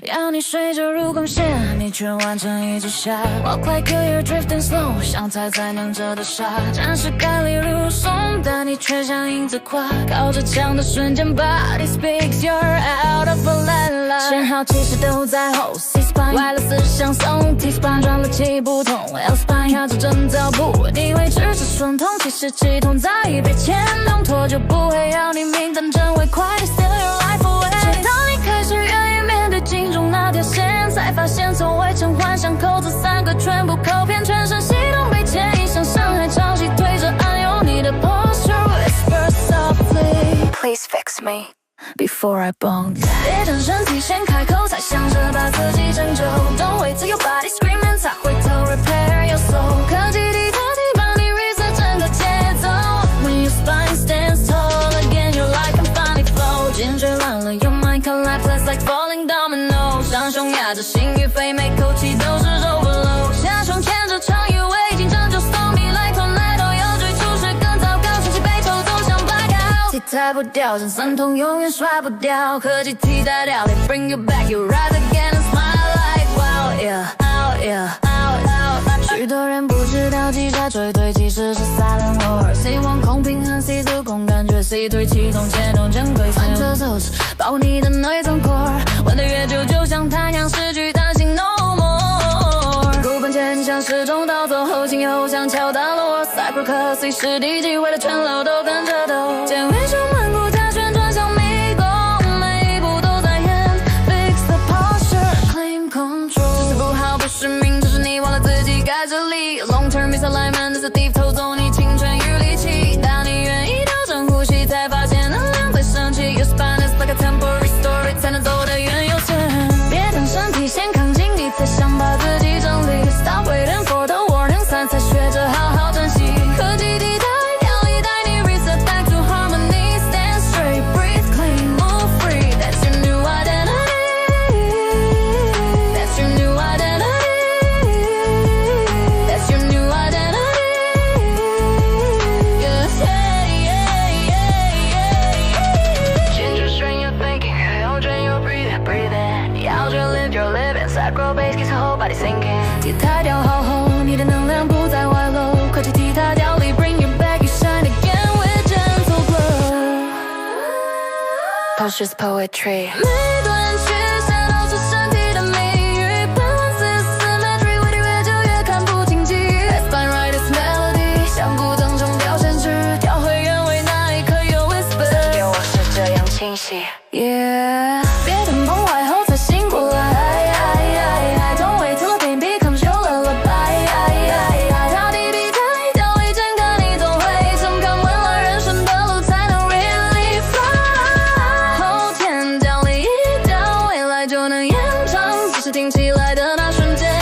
要你随着入光线，你却完成一只虾。Walk like you're drifting slow， 像踩在能着的沙，暂时概率如松，但你却像影子跨。靠着墙的瞬间 ，Body speaks you're out of a line。线好其实都在后 ，C spine 歪了四相送 ，T spine 转了气不同 ，L spine 调整正脚步，你会只是顺痛，其实气痛早已被牵动，拖就不会要你命，但真为快点 steal your life away。直到你开始愿意面对镜中那条线，才发现从未曾幻想扣子3个全部扣偏，全身系统被牵引，像上海潮汐推着暗涌，你的 posture whisper softly，Please fix me。Before I bone down， 别等身体先开口，才想着把自己拯救。Don't wait till your body screaming， 才回头 repair your soul。科技低头替帮你 reset 整个节奏。When your spine stands tall again， you're like I'm finally flow。肩椎乱了 ，your mind collapse like falling domino。像胸压着心与肺，每口气都是 overload。下床牵着长羽尾，紧张就 stormy like tornado。要追出是更糟糕，生气被抽走像 blackout。替代不掉，像酸痛永远刷不掉。科技替代掉 ，They bring you back，you rise again and smile like wow yeah，out yeah，out。许多人不知道击杀追对其实是 silent war， 希望空平衡 C 度空感觉 C 对启动牵动正规线，反着走是保你的内脏 core， 玩得越久就像太阳失去担心 no more。骨盆前向始终倒走，后倾后向敲打落 ，Cyber C 是第几位的全楼都跟着抖，见微手满骨架旋转像迷宫，每一步都在演 ，fix the posture，claim control。姿势不好不是命，只是你忘了自己该这里。Long term misalignment， 是低头走你青春与力气。当你愿意调整呼吸，才发现能量在升起。Your spine is like a temporary story， 才能走得远又深。别等身体先扛紧，你才想把自己整理。Stop waiting for the warning sign， 才学着好好珍惜。科技替代调理带你 reset back to harmony。Stand straight, breathe clean, move free. That's your new identity. That's your new identity. That's your new identity. Yeah, yeah, yeah. Change your your thinking, don't drain your breathing, breathing. 你要就 live your living, side roll bass keeps whole body sinking. 替代掉好后，你的能量不再外露。科技替代调理 ，bring you back, you shine again with gentle glow. Posture's poetry. 每段曲线都是身体的谜语 ，balance is symmetry， weigh越久越看不清晰。Let's find right this melody， 像古筝中调弦曲，调回原位那一刻有 whisper， 色调我是这样清晰。Yeah， 别等崩坏后才醒过来。Don't wait till the pain becomes your lullaby。调低比赛，调理健康，你总会成康，温暖人生的路才能 really fly。后天奖励一掉，未来就能延长，只是听起来的那瞬间。